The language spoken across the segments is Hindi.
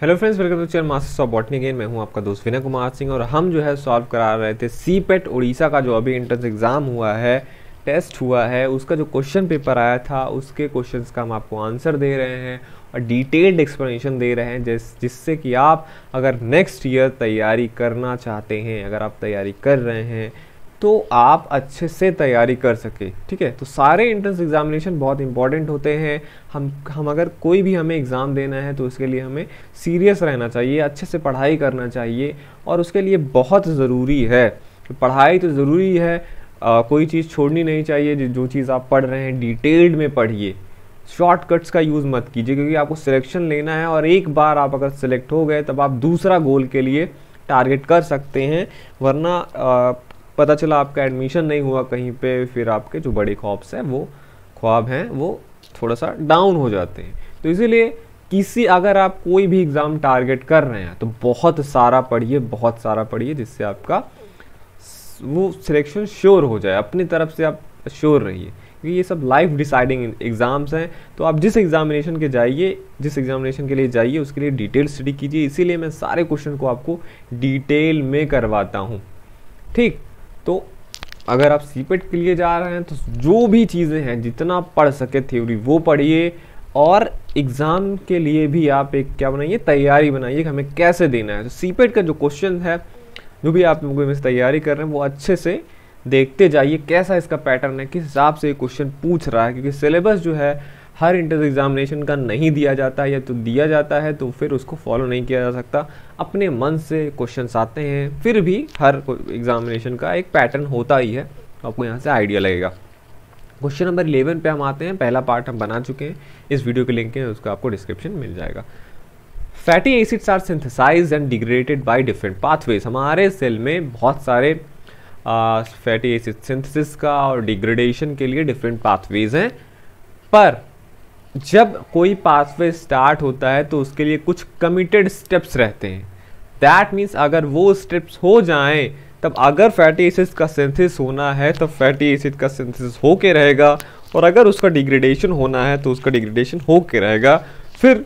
Hello friends, welcome to channel masters of botany again. मैं हूं आपका दोस्त विनय कुमार सिंह और हम जो है सॉल्व करा रहे थे सीपेट उड़ीसा का जो अभी एंट्रेंस एग्ज़ाम हुआ है, टेस्ट हुआ है, उसका जो क्वेश्चन पेपर आया था उसके क्वेश्चंस का हम आपको आंसर दे रहे हैं और डिटेल्ड एक्सप्लेनेशन दे रहे हैं जिससे कि आप अगर नेक्स्ट ईयर तैयारी करना चाहते हैं, अगर आप तैयारी कर रहे हैं तो आप अच्छे से तैयारी कर सके। ठीक है, तो सारे एंट्रेंस एग्जामिनेशन बहुत इंपॉर्टेंट होते हैं। हम अगर कोई भी हमें एग्ज़ाम देना है तो उसके लिए हमें सीरियस रहना चाहिए, अच्छे से पढ़ाई करना चाहिए और उसके लिए बहुत ज़रूरी है। पढ़ाई तो ज़रूरी है, कोई चीज़ छोड़नी नहीं चाहिए। जो चीज़ आप पढ़ रहे हैं डिटेल्ड में पढ़िए, शॉर्टकट्स का यूज़ मत कीजिए, क्योंकि आपको सिलेक्शन लेना है और एक बार आप अगर सिलेक्ट हो गए तब आप दूसरा गोल के लिए टारगेट कर सकते हैं। वरना पता चला आपका एडमिशन नहीं हुआ कहीं पे, फिर आपके जो बड़े ख्वाब हैं वो थोड़ा सा डाउन हो जाते हैं। तो इसीलिए अगर आप कोई भी एग्ज़ाम टारगेट कर रहे हैं तो बहुत सारा पढ़िए जिससे आपका वो सिलेक्शन श्योर हो जाए। अपनी तरफ से आप श्योर रहिए, क्योंकि ये सब लाइफ डिसाइडिंग एग्ज़ाम्स हैं। तो आप जिस एग्जामिनेशन के लिए जाइए उसके लिए डिटेल स्टडी कीजिए। इसीलिए मैं सारे क्वेश्चन को आपको डिटेल में करवाता हूँ। ठीक, तो अगर आप सीपेट के लिए जा रहे हैं तो जो भी चीज़ें हैं जितना पढ़ सके थ्योरी वो पढ़िए और एग्ज़ाम के लिए भी आप एक क्या बनाइए, तैयारी बनाइए कि हमें कैसे देना है। तो सीपेट का जो क्वेश्चन है, जो भी आप लोगों में तैयारी कर रहे हैं, वो अच्छे से देखते जाइए कैसा इसका पैटर्न है, किस हिसाब से ये क्वेश्चन पूछ रहा है। क्योंकि सिलेबस जो है हर एंट्रेंस एग्जामिनेशन का नहीं दिया जाता है, या तो दिया जाता है तो फिर उसको फॉलो नहीं किया जा सकता। अपने मन से क्वेश्चंस आते हैं, फिर भी हर एग्जामिनेशन का एक पैटर्न होता ही है, आपको यहाँ से आइडिया लगेगा। क्वेश्चन नंबर 11 पे हम आते हैं। पहला पार्ट हम बना चुके हैं, इस वीडियो के लिंक है उसका आपको डिस्क्रिप्शन मिल जाएगा। Fatty acids are synthesised and degraded by different pathways. हमारे सेल में बहुत सारे फैटी एसिड सिंथेसिस का और डिग्रेडेशन के लिए डिफरेंट पाथवेज हैं, पर जब कोई पाथवे स्टार्ट होता है तो उसके लिए कुछ कमिटेड स्टेप्स रहते हैं। दैट मीन्स अगर वो स्टेप्स हो जाएं तब अगर फैटी एसिड्स का सिंथेसिस होना है तो फैटी एसिड का सिंथेसिस होके रहेगा, और अगर उसका डिग्रेडेशन होना है तो उसका डिग्रेडेशन होके रहेगा। फिर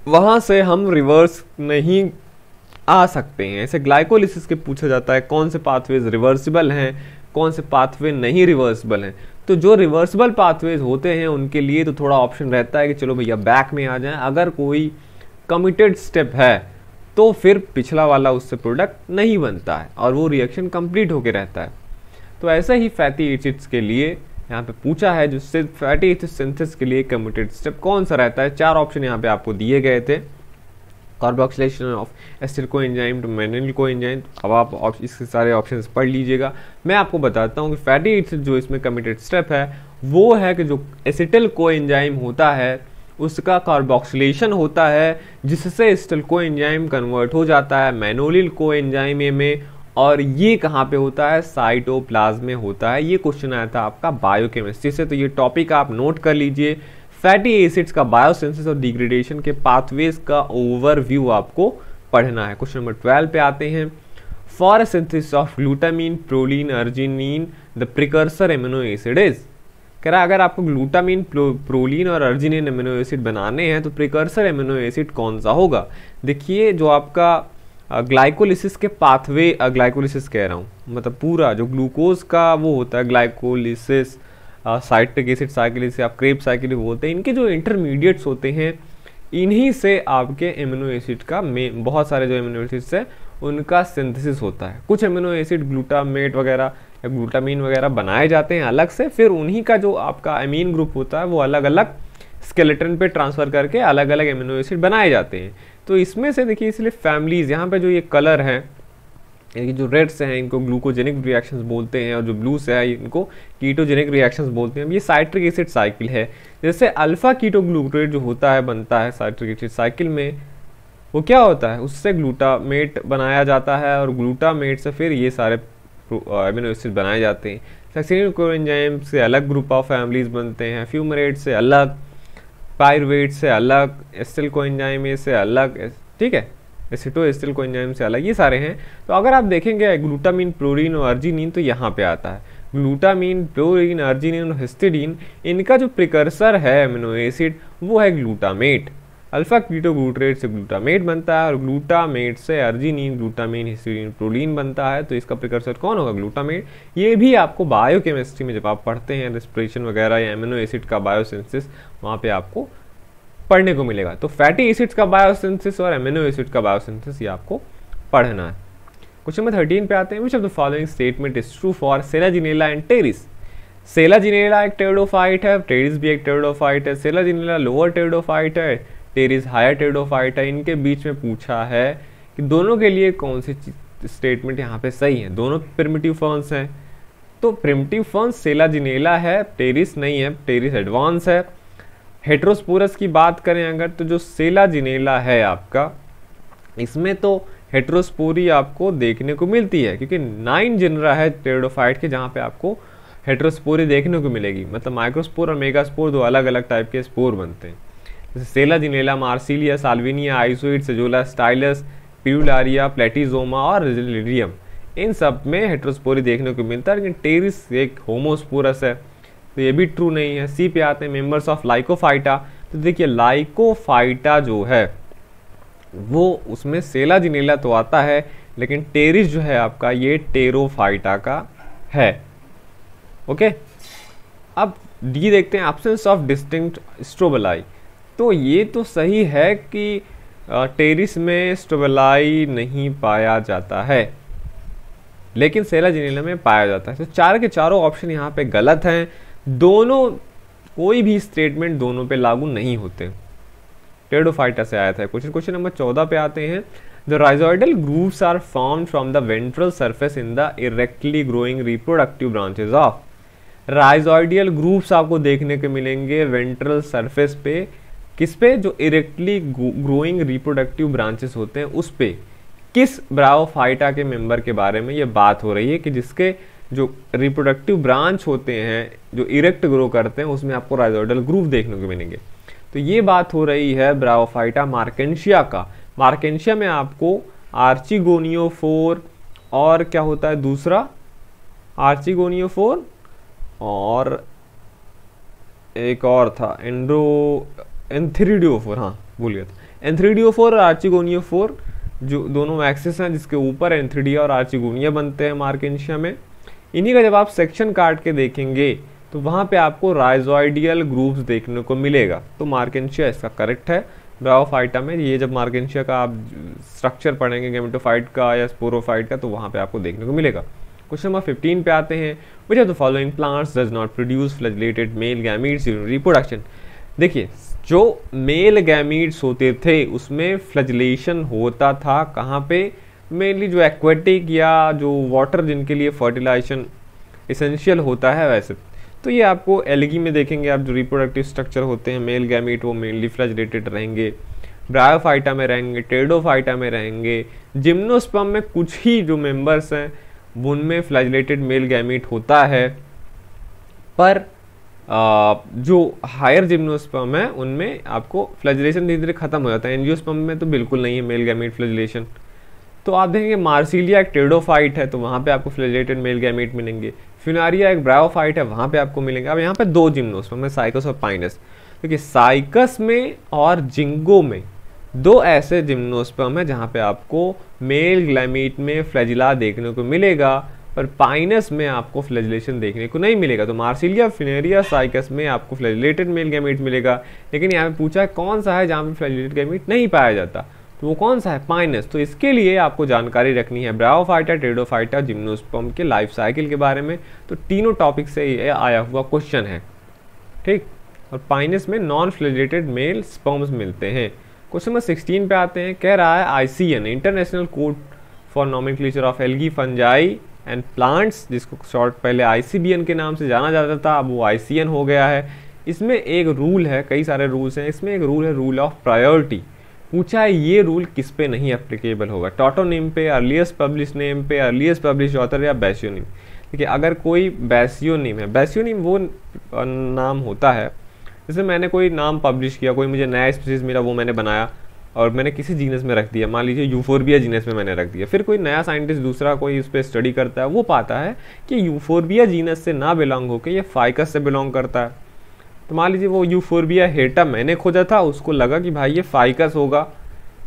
वहाँ से हम रिवर्स नहीं आ सकते हैं। ऐसे ग्लाइकोलिसिस के पूछा जाता है कौन से पाथवेज रिवर्सिबल हैं, कौन से पाथवे नहीं रिवर्सिबल हैं। तो जो रिवर्सिबल पाथवेज होते हैं उनके लिए तो थोड़ा ऑप्शन रहता है कि चलो भैया बैक में आ जाएं। अगर कोई कमिटेड स्टेप है तो फिर पिछला वाला उससे प्रोडक्ट नहीं बनता है और वो रिएक्शन कंप्लीट होके रहता है। तो ऐसा ही फैटी एसिड्स के लिए यहाँ पे पूछा है, जो फैटी एसिड सिंथेसिस के लिए कमिटेड स्टेप कौन सा रहता है। 4 ऑप्शन यहाँ पे आपको दिए गए थे। Carboxylation of acetyl coenzyme to malonyl coenzyme. अब आप इसके सारे ऑप्शंस पढ़ लीजिएगा। मैं आपको बताता हूँ कि फैटी एसिड जो इसमें कमिटेड स्टेप है वो है कि जो एसिटिल कोएंजाइम होता है उसका कार्बोक्सिलेशन होता है, जिससे एसिटिल कोएंजाइम कन्वर्ट हो जाता है मेनोलिल कोएंजाइम में। और ये कहाँ पे होता है, साइटोप्लाज्म में होता है। ये क्वेश्चन आया था आपका बायोकेमिस्ट्री से, तो ये टॉपिक आप नोट कर लीजिए। फैटी एसिड्स का बायोसिंथेसिस और डिग्रेडेशन के पाथवेज का ओवरव्यू आपको पढ़ना है। क्वेश्चन नंबर 12 पे आते हैं। For synthesis of glutamine, proline, arginine the precursor amino acid is. कह रहा है अगर आपको ग्लूटामीन, प्रोलीन और अर्जिनिन एमिनो एसिड बनाने हैं तो प्रिकर्सर एमिनो एसिड कौन सा होगा। देखिए, जो आपका ग्लाइकोलिसिस के पाथवे, ग्लाइकोलिसिस कह रहा हूँ मतलब पूरा जो ग्लूकोज का वो होता है ग्लाइकोलिसिस, साइट्रिक एसिड साइकिल, इसे आप क्रेब साइकिल भी बोलते हैं। इनके जो इंटरमीडिएट्स होते हैं इन्हीं से आपके एमिनो एसिड का बहुत सारे जो एमिनो एसिड्स है उनका सिंथेसिस होता है। कुछ एमिनो एसिड ग्लूटामेट वगैरह या ग्लूटामीन वगैरह बनाए जाते हैं अलग से, फिर उन्हीं का जो आपका अमीन ग्रुप होता है वो अलग अलग स्केलेटन पे ट्रांसफर करके अलग अलग एमिनो एसिड बनाए जाते हैं। तो इसमें से देखिए, इसलिए फैमिलीज यहाँ पे जो ये कलर हैं, यानी जो रेड से हैं इनको ग्लूकोजेनिक रिएक्शंस बोलते हैं और जो ब्लू से है इनको कीटोजेनिक रिएक्शंस बोलते हैं। ये साइट्रिक एसिड साइकिल है। जैसे अल्फा कीटोग्लूकोरेट जो होता है बनता है साइट्रिक एसिड साइकिल में, वो क्या होता है, उससे ग्लूटामेट बनाया जाता है और ग्लूटामेट से फिर ये सारे एमिनो एसिड बनाए जाते हैं। सक्सिनिल कोएंजाइम से अलग ग्रुप ऑफ फैमिलीज बनते हैं, फ्यूमरेट से अलग, पायरुवेट से अलग, एसिटिल कोएंजाइम से अलग, ठीक है, एसिटोएसिटिल कोएंजाइम से अलग, ये सारे हैं। तो अगर आप देखेंगे ग्लूटामीन, प्रोलीन और अर्जिनिन तो यहाँ पे आता है। ग्लूटामीन, प्रोलीन, अर्जिनिन और हिस्टिडीन, इनका जो प्रिकर्सर है एमिनो एसिड वो है ग्लूटामेट। अल्फा कीटोग्लूटरेट से ग्लूटामेट बनता है और ग्लूटामेट से अर्जिनिन, ग्लूटामिन, हिस्टीडीन, प्रोलीन बनता है। तो इसका प्रिकर्सर कौन होगा? ग्लूटामेट। ये भी आपको बायोकेमिस्ट्री में जब आप पढ़ते हैं रेस्पिरेशन वगैरह या एमिनो एसिड का बायोसिंथेसिस, वहाँ पे आपको पढ़ने को मिलेगा। तो फैटी एसिड्स का बायोसिंथेसिस और एमिनो एसिड का बायोसिंथेसिस ये आपको पढ़ना है। क्वेश्चन नंबर 13 पे आते हैं। Which of the following statement is true for Selaginella and Pteris? Selaginella एक टेरिडोफाइट है, टेरिस भी एक टेरिडोफाइट है। सेलाजिनेला लोअर टेरिडोफाइट है, टेरिस हायर टेरिडोफाइट है। इनके बीच में पूछा है कि दोनों के लिए कौन सी स्टेटमेंट यहाँ पे सही है। दोनों प्रिमिटिव फर्न्स हैं, तो प्रिमिटिव फर्न्स सेलाजिनेला है, टेरिस नहीं है, टेरिस एडवांस है। हेट्रोस्पोरस की बात करें अगर, तो जो सेलाजिनेला है आपका, इसमें तो हेट्रोस्पोरी आपको देखने को मिलती है, क्योंकि 9 जिनरा है टेरिडोफाइट के जहाँ पे आपको हेट्रोस्पोरी देखने को मिलेगी। मतलब माइक्रोस्पोर और मेगास्पोर दो अलग अलग टाइप के स्पोर बनते हैं। जैसे सेलाजिनेला, मार्सिलिया, साल्विनिया, आइसोइड, सेजोला, स्टाइलस, पिरुलारिया, प्लेटिजोमा और रिजिलिडियम, इन सब में हेट्रोस्पोरी देखने को मिलता है। लेकिन टेरिस एक होमोस्पोरस है, तो ये भी ट्रू नहीं है। सी पे आते हैं, मेंबर्स ऑफ लाइकोफाइटा। तो देखिए लाइकोफाइटा जो है वो उसमें सेलाजिनेला तो आता है, लेकिन टेरिस जो है आपका ये टेरोफाइटा का है। ओके, अब डी देखते हैं, एब्सेंस ऑफ डिस्टिंक्ट स्ट्रोबेलाई। तो ये तो सही है कि टेरिस में स्ट्रोबेलाई नहीं पाया जाता है, लेकिन सेलाजिनेला में पाया जाता है। तो चार के चारों ऑप्शन यहाँ पे गलत हैं। दोनों, कोई भी स्टेटमेंट दोनों पे लागू नहीं होते। टेरिडोफाइटा से आया था क्वेश्चन नंबर 14 पे आते हैं। The rhizoidal grooves are formed from the ventral surface in the erectly growing reproductive branches of. Rhizoidal grooves आपको देखने को मिलेंगे वेंट्रल सरफेस पे, किस पे? जो इरेक्टली ग्रोइंग रिप्रोडक्टिव ब्रांचेस होते हैं उस पे। किस ब्रायोफाइटा के मेंबर के बारे में ये बात हो रही है कि जिसके जो रिप्रोडक्टिव ब्रांच होते हैं जो इरेक्ट ग्रो करते हैं उसमें आपको राइजोइडल ग्रूव देखने को मिलेंगे। तो ये बात हो रही है ब्रायोफाइटा मार्केंशिया का। मार्केंशिया में आपको आर्चिगोनियोफोर और क्या होता है दूसरा, आर्चिगोनियोफोर और एक और था एंथ्रीडियोफोर, हाँ भूल गया था। एंथ्रीडियोफोर और आर्चिगोनियोफोर जो दोनों एक्सिस हैं जिसके ऊपर एंथ्रीडिया और आर्चिगोनिया बनते हैं मार्केंशिया में। इन्हीं का जब आप सेक्शन काट के देखेंगे तो वहाँ पे आपको राइजोइडियल ग्रूव्स देखने को मिलेगा। तो मार्केंशिया इसका करेक्ट है। ब्रायोफाइटा में ये जब मार्केंशिया का आप स्ट्रक्चर पढ़ेंगे गेमेटोफाइट का या स्पोरोफाइट का, तो वहाँ पे आपको देखने को मिलेगा। क्वेश्चन नंबर 15 पे आते हैं। Which of the following plants does not produce flagellated male gametes during reproduction? देखिए जो मेल गैमीट्स होते थे उसमें फ्लैजिलेशन होता था कहाँ पे? मेनली जो एक्वेटिक या जो वाटर जिनके लिए फर्टिलाइजेशन इसेंशियल होता है वैसे। तो ये आपको एल्गी में देखेंगे आप, जो रिप्रोडक्टिव स्ट्रक्चर होते हैं मेल गैमीट वो मेनली फ्लैजिलेटेड रहेंगे। ब्रायोफाइटा में रहेंगे, टेरिडोफाइटा में रहेंगे। जिम्नोस्पर्म में कुछ ही जो मेंबर्स हैं उनमें फ्लैजिलेटेड मेल गैमीट होता है, पर जो हायर जिम्नोस्पर्म है उनमें आपको फ्लैजिलेशन धीरे धीरे खत्म हो जाता है। एंजियोस्पर्म में तो बिल्कुल नहीं है मेल गैमीट फ्लैजिलेशन। तो आप देखेंगे मार्सिलिया एक टेरिडोफाइट है तो वहाँ पे आपको फ्लैजिलेटेड मेल गैमीट मिलेंगे। फ्यूनारिया एक ब्रायोफाइट है वहाँ पे आपको मिलेंगे। अब यहाँ पे दो जिम्नोस्पर्म है, साइकस और पाइनस। क्योंकि साइकस में और जिंगो में दो ऐसे जिम्नोस्पर्म है जहाँ पे आपको मेल गैमीट में फ्लैजिला देखने को मिलेगा, पर पाइनस में आपको फ्लैजिलेशन देखने को नहीं मिलेगा। तो मार्सिलिया, फ्यूनेरिया, साइकस में आपको फ्लैजिलेटेड मेल गैमीट मिलेगा, लेकिन यहाँ पे पूछा है कौन सा है जहाँ पे फ्लैजिलेटेड गैमीट नहीं पाया जाता, तो वो कौन सा है? पाइनस। तो इसके लिए आपको जानकारी रखनी है ब्रायोफाइटा, टेरिडोफाइटा, जिम्नोस्पर्म के लाइफ साइकिल के बारे में। तो तीनों टॉपिक से ये आया हुआ क्वेश्चन है, ठीक। और पाइनस में नॉन फ्लैजिलेटेड मेल स्पर्म्स मिलते हैं। क्वेश्चन नंबर 16 पे आते हैं। कह रहा है ICN international code for nomenclature of algae, fungi and plants, जिसको शॉर्ट पहले ICBN के नाम से जाना जाता था, अब वो ICN हो गया है। इसमें एक रूल है, कई सारे रूल्स हैं, इसमें एक रूल है रूल ऑफ प्रायोरिटी। पूछा है ये रूल किस पे नहीं एप्लीकेबल होगा? टॉटोनिम पे, अर्लीस्ट पब्लिश नेम पे, अर्लीस्ट पब्लिश ऑथर या बैसियोनिम। देखिए अगर कोई बैसियोनिम है, बैसियोनिम वो नाम होता है जैसे मैंने कोई नाम पब्लिश किया, कोई मुझे नया स्पीशीज मिला वो मैंने बनाया और मैंने किसी जीनस में रख दिया, मान लीजिए यूफोर्बिया जीनस में मैंने रख दिया। फिर कोई नया साइंटिस्ट दूसरा कोई उस पर स्टडी करता है, वो पाता है कि यूफोर्बिया जीनस से ना बिलोंग होकर ये फाइकस से बिलोंग करता है। तो मान लीजिए वो यूफोर्बिया हेटा मैंने खोजा था, उसको लगा कि भाई ये फाइकस होगा,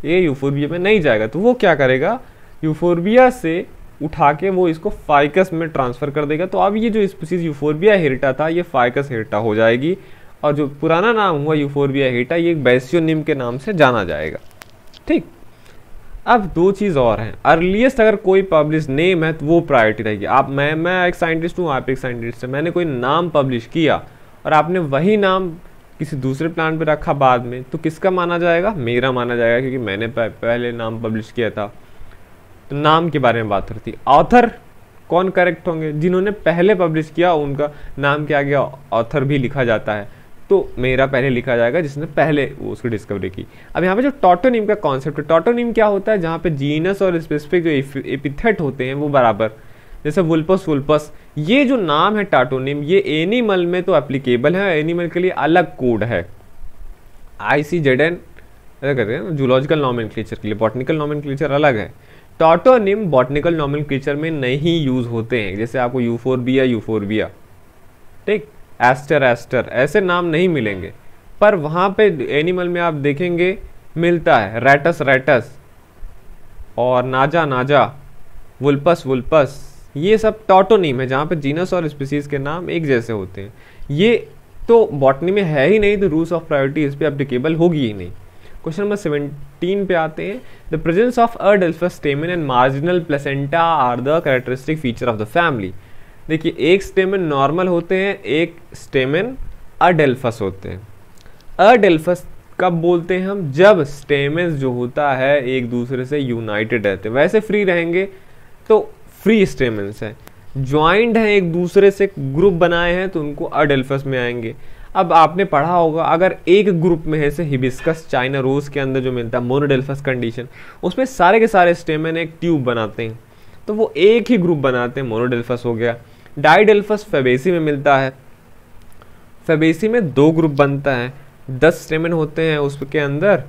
ये यूफोर्बिया में नहीं जाएगा, तो वो क्या करेगा, यूफोर्बिया से उठा के वो इसको फाइकस में ट्रांसफ़र कर देगा। तो अब ये जो स्पीसीज यूफोर्बिया हेरिटा था ये फाइकस हेरिटा हो जाएगी, और जो पुराना नाम हुआ यूफोर्बिया हेरिटा ये बैसियोनिम के नाम से जाना जाएगा। ठीक, अब दो चीज़ और हैं, अर्लीस्ट अगर कोई पब्लिश नेम है तो वो प्रायोरिटी रहेगी। आप मैं एक साइंटिस्ट हूँ, आप एक साइंटिस्ट है, मैंने कोई नाम पब्लिश किया और आपने वही नाम किसी दूसरे प्लांट पे रखा बाद में, तो किसका माना जाएगा, मेरा माना जाएगा, क्योंकि मैंने पहले नाम पब्लिश किया था। तो नाम के बारे में बात करती, ऑथर कौन करेक्ट होंगे, जिन्होंने पहले पब्लिश किया उनका नाम के आगे ऑथर भी लिखा जाता है, तो मेरा पहले लिखा जाएगा जिसने पहले वो उसकी डिस्कवरी की। अब यहाँ पे जो टॉटोनिम का कॉन्सेप्ट है, टॉटोनिम क्या होता है, जहाँ पे जीनस और स्पेसिफिक जो एपिथेट होते हैं वो बराबर, जैसे वुल्पस वुल्पस, ये जो नाम है टाटोनिम ये एनिमल में तो एप्लीकेबल है, एनिमल के लिए अलग कोड है, ICZN कहते हैं जूलॉजिकल नॉमेनक्लेचर के लिए, बॉटनिकल नॉमेनक्लेचर अलग है। टॉटोनिम बॉटनिकल नॉमेनक्लेचर में नहीं यूज होते हैं, जैसे आपको यूफोर्बिया, ठीक, एस्टर ऐसे नाम नहीं मिलेंगे, पर वहाँ पे एनिमल में आप देखेंगे मिलता है रेटस और नाजा, वुल्पस, ये सब टॉटोनिम है, जहाँ पे जीनस और स्पीसीज के नाम एक जैसे होते हैं। ये तो बॉटनी में है ही नहीं, तो रूल्स ऑफ प्रायोरिटी इस पर एप्लीकेबल होगी ही नहीं। क्वेश्चन नंबर 17 पे आते हैं, the presence of adelphous stamen and marginal placenta are the characteristic feature of the family. देखिए, एक स्टेमन नॉर्मल होते हैं, एक स्टेमन अडेल्फस होते हैं। अडेल्फस कब बोलते हैं हम, जब स्टेमन्स जो होता है एक दूसरे से यूनाइटेड रहते हैं, वैसे फ्री रहेंगे तो फ्री स्टेमन्स है, ज्वाइंट है एक दूसरे से ग्रुप बनाए हैं तो उनको अडेल्फस में आएंगे। अब आपने पढ़ा होगा, अगर एक ग्रुप में है, जैसे हिबिस्कस चाइना रोज के अंदर जो मिलता है मोनोडेल्फस कंडीशन, उसमें सारे के सारे स्टेमन एक ट्यूब बनाते हैं, तो वो एक ही ग्रुप बनाते हैं, मोनोडेल्फस हो गया। डाइडेल्फस फेबेसी में मिलता है, फेबेसी में 2 ग्रुप बनता है, 10 स्टेमन होते हैं उसके अंदर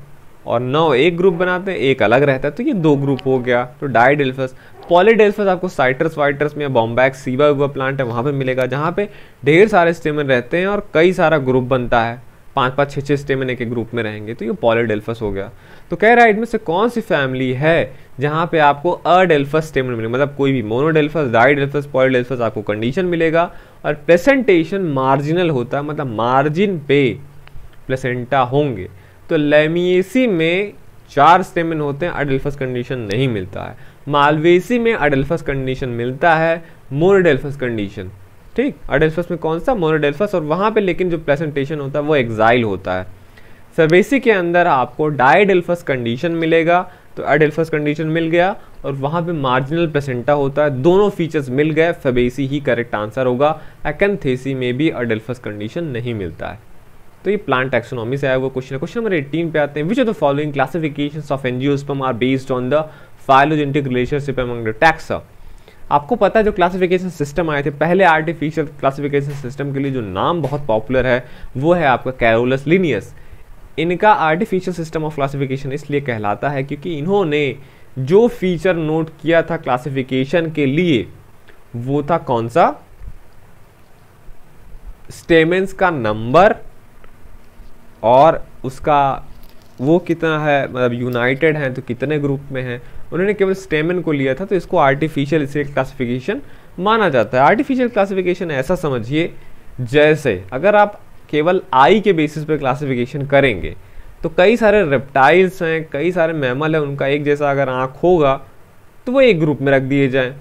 और 9 एक ग्रुप बनाते हैं, एक अलग रहता है, तो ये 2 ग्रुप हो गया, तो डाइडेल्फस। पॉलीडेल्फस आपको साइट्रस वाइट्रस में या बॉम्बैक्स सीवा हुआ प्लांट है वहाँ पे मिलेगा, जहाँ पे ढेर सारे स्टेमन रहते हैं और कई सारा ग्रुप बनता है, 5-5, 6-6 स्टेमन एक ग्रुप में रहेंगे, तो ये पॉलीडेल्फस हो गया। तो कह रहा है इनमें से कौन सी फैमिली है जहाँ पे आपको अडेल्फस स्टेमन मिलेगा, मतलब कोई भी मोनोडेल्फस, डाइडेल्फस, पॉलीडेल्फस आपको कंडीशन मिलेगा, और प्लेसेंटेशन मार्जिनल होता है, मतलब मार्जिन पे प्लेसेंटा होंगे। तो लेमिएसी में 4 स्टेमन होते हैं, अडेल्फस कंडीशन नहीं मिलता है। मालवेसी में अडेल्फस कंडीशन मिलता है, मोनोडेल्फस कंडीशन, ठीक, अडेल्फस में कौन सा, मोनोडेल्फस, और वहाँ पे लेकिन जो प्लेसेंटेशन होता है वो एक्साइल होता है। फेबेसी के अंदर आपको डाइडेल्फस कंडीशन मिलेगा, तो अडेल्फस कंडीशन मिल गया, और वहाँ पे मार्जिनल प्लेसेंटा होता है, दोनों फीचर्स मिल गए, फेबेसी ही करेक्ट आंसर होगा। एक्एंथेसी में भी अडेल्फस कंडीशन नहीं मिलता है। तो ये प्लांट टैक्सोनॉमी से आया हुआ क्वेश्चन है। क्वेश्चन नंबर 18 पे आते हैं, which of the following classifications of angiosperm are based on the phylogenetic relationship among the taxa. आपको पता है जो क्लासिफिकेशन सिस्टम आए थे पहले, आर्टिफिशियल क्लासिफिकेशन सिस्टम के लिए जो नाम बहुत पॉपुलर है वो है आपका कैरोलस लिनियस। इनका आर्टिफिशियल सिस्टम ऑफ क्लासिफिकेशन इसलिए कहलाता है क्योंकि इन्होंने जो फीचर नोट किया था क्लासिफिकेशन के लिए वो था कौन सा, स्टेमेंस का नंबर और उसका वो कितना है, मतलब यूनाइटेड हैं तो कितने ग्रुप में हैं। उन्होंने केवल स्टेमन को लिया था, तो इसको आर्टिफिशियल इसलिए क्लासिफिकेशन माना जाता है। आर्टिफिशियल क्लासिफिकेशन ऐसा समझिए, जैसे अगर आप केवल आई के बेसिस पर क्लासिफिकेशन करेंगे तो कई सारे रेप्टाइल्स हैं, कई सारे मैमल हैं, उनका एक जैसा अगर आँख होगा तो वो एक ग्रुप में रख दिए जाएँ,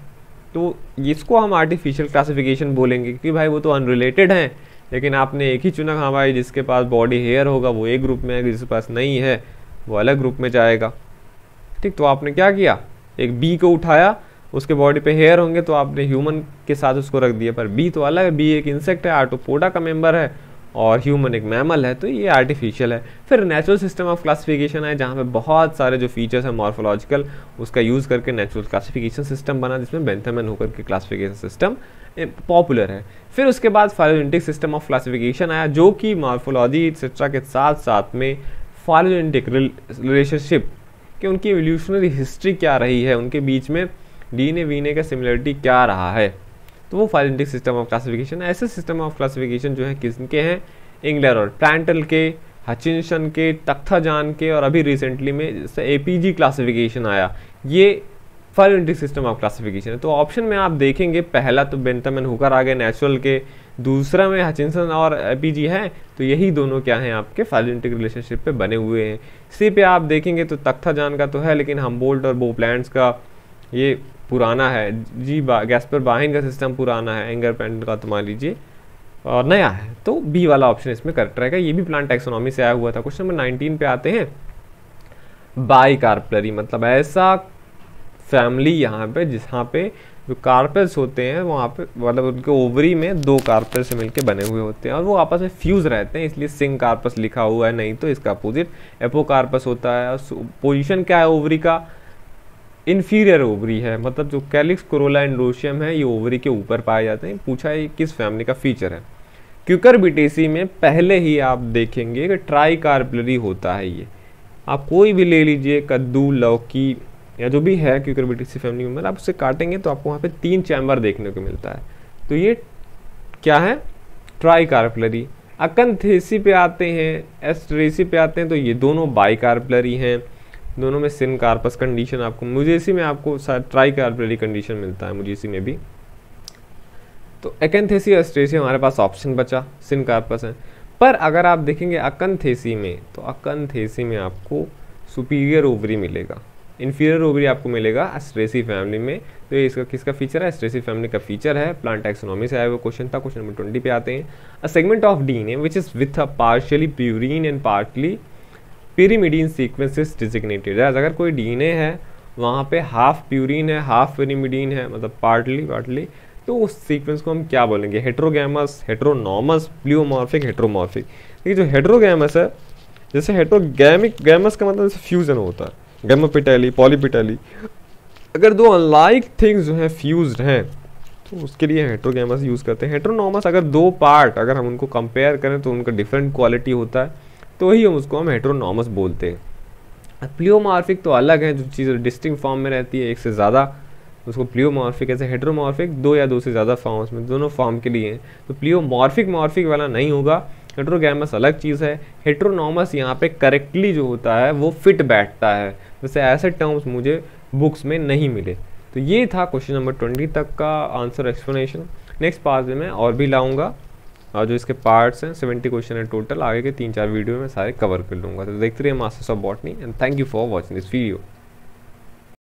तो इसको हम आर्टिफिशियल क्लासिफिकेशन बोलेंगे, क्योंकि भाई वो तो अनरिलेटेड हैं, लेकिन आपने एक ही चुना, हाँ भाई जिसके पास बॉडी हेयर होगा वो एक ग्रुप में है, जिसके पास नहीं है वो अलग ग्रुप में जाएगा, ठीक। तो आपने क्या किया, एक बी को उठाया, उसके बॉडी पे हेयर होंगे तो आपने ह्यूमन के साथ उसको रख दिया, पर बी तो अलग है, बी एक इंसेक्ट है, आर्टोपोडा का मेंबर है, और ह्यूमन एक मैमल है, तो ये आर्टिफिशियल है। फिर नेचुरल सिस्टम ऑफ क्लासिफिकेशन है, जहाँ पे बहुत सारे जो फीचर्स हैं मॉर्फोलॉजिकल, उसका यूज़ करके नेचुरल क्लासिफिकेशन सिस्टम बना, जिसमें बेंथमैन होकर के क्लासिफिकेशन सिस्टम पॉपुलर है। फिर उसके बाद फाइलोजेनेटिक सिस्टम ऑफ क्लासिफिकेशन आया, जो कि मॉर्फोलॉजी एक्सेट्रा के साथ साथ में फाइलोजेनेटिक रिलेशनशिप कि उनकी एवोल्यूशनरी हिस्ट्री क्या रही है, उनके बीच में डीएनए वीने का सिमिलरिटी क्या रहा है, तो वो फाइलोजेनेटिक सिस्टम ऑफ क्लासिफिकेशन। ऐसे सिस्टम ऑफ क्लासिफिकेशन जो है किसके हैं, इंगलर और प्लांटल के, हचिंसन के, तख्ताजान के, और अभी रिसेंटली में जैसे एपीजी क्लासिफिकेशन आया, ये फाइलोजेनेटिक सिस्टम ऑफ क्लासिफिकेशन है। तो ऑप्शन में आप देखेंगे पहला तो बेंथम एंड हुकर आ गए नेचुरल के, दूसरा में हचिंसन और एपीजी है, तो यही दोनों क्या हैं आपके फाइलोजेनेटिक रिलेशनशिप पे बने हुए हैं। सी पे आप देखेंगे तो तख्ताजान का तो है, लेकिन हम्बोल्ट और बोप्लैंड्स का ये पुराना है जी, गैस्पर बाहिन का सिस्टम पुराना है, एंगर पेंट का तो मान लीजिए और नया है, तो बी वाला ऑप्शन इसमें करेक्ट रहेगा। ये भी प्लांट टैक्सोनॉमी से आया हुआ था। क्वेश्चन नंबर 19 पे आते हैं, बाइकार्पलरी मतलब ऐसा फैमिली यहाँ पे जहाँ पे जो कार्पेल्स होते हैं वहाँ पे मतलब उनके ओवरी में दो कार्पेल से मिलके बने हुए होते हैं और वो आपस में फ्यूज रहते हैं, इसलिए सिंग कार्पस लिखा हुआ है, नहीं तो इसका अपोजिट एपोकार्पस होता है। पोजीशन क्या है ओवरी का, इन्फीरियर ओवरी है, मतलब जो कैलिक्स, कोरोला, एंड्रोशियम है ये ओवरी के ऊपर पाए जाते हैं। पूछा है किस फैमिली का फीचर है। क्यूकरबिटेसी में पहले ही आप देखेंगे कि ट्राई कार्पलरी होता है। ये आप कोई भी ले लीजिए, कद्दू, लौकी या जो भी है क्यूकरबिटेसी फैमिली मेंबर, आप उससे काटेंगे तो आपको वहाँ पे 3 चैम्बर देखने को मिलता है, तो ये क्या है, ट्राई कार्पलरी। अकंथेसी पे आते हैं, एस्टरेसी पे आते हैं, तो ये दोनों बाई कार्पलरी हैं, दोनों में सिन कार्पस कंडीशन आपको, मुजेसी में आपको ट्राई कार्पलरी कंडीशन मिलता है, मुजेसी में भी। तो अकंथेसी, एस्टरेसी हमारे पास ऑप्शन बचा, सिन कार्पस है। पर अगर आप देखेंगे अकंथेसी में, तो अकंथेसी में आपको सुपीरियर ओवरी मिलेगा, इन्फीरियर ओवरी आपको मिलेगा एस्ट्रेसी फैमिली में। तो ये इसका किसका फीचर है, एस्ट्रेसी फैमिली का फीचर है। प्लांट टैक्सोनॉमी से आया हुआ क्वेश्चन था। क्वेश्चन नंबर 20 पे आते हैं, a segment of DNA which is with a partially purine and partly pyrimidine sequence is designated as. अगर कोई डीएनए है वहाँ पे हाफ प्यूरीन है, हाफ पिरिमिडीन है, मतलब पार्टली, तो उस सीक्वेंस को हम क्या बोलेंगे, हेट्रोगैमस, हेट्रोनॉमस, प्लियोमॉर्फिक, हेट्रोमॉर्फिक। देखिए जो हेट्रोगैमस है, जैसे हेट्रोगैमिक, गैमस का मतलब जैसे फ्यूजन होता है, गैमापेटैली, पॉलीपेटैली, अगर दो अनलाइक थिंग्स जो हैं फ्यूज्ड हैं तो उसके लिए हेट्रोगैमस यूज़ करते हैं। हेट्रोनॉमस अगर दो पार्ट अगर हम उनको कंपेयर करें तो उनका डिफरेंट क्वालिटी होता है, तो वही हम हेट्रोनॉमस बोलते हैं। प्लियोमॉर्फिक तो अलग है, जो चीज़ डिस्टिंक्ट फॉर्म में रहती है एक से ज़्यादा, उसको प्लियोमॉर्फिक। ऐसे हेट्रोमॉर्फिक दो या दो से ज़्यादा फॉर्म्स में, दोनों फॉर्म के लिए हैं। तो प्लियोमॉर्फिक वाला नहीं होगा, हेट्रोगैमस अलग चीज़ है। हेट्रोनॉमस यहाँ पे करेक्टली जो होता है वो फिट बैठता है, वैसे ऐसे टर्म्स मुझे बुक्स में नहीं मिले। तो ये था क्वेश्चन नंबर 20 तक का आंसर एक्सप्लेनेशन। नेक्स्ट पार्ट में मैं और भी लाऊंगा, और जो इसके पार्ट्स हैं 70 क्वेश्चन है टोटल, आगे के 3-4 वीडियो में सारे कवर कर लूँगा। तो देखते रहिए masters of botany and thank you for watching this video.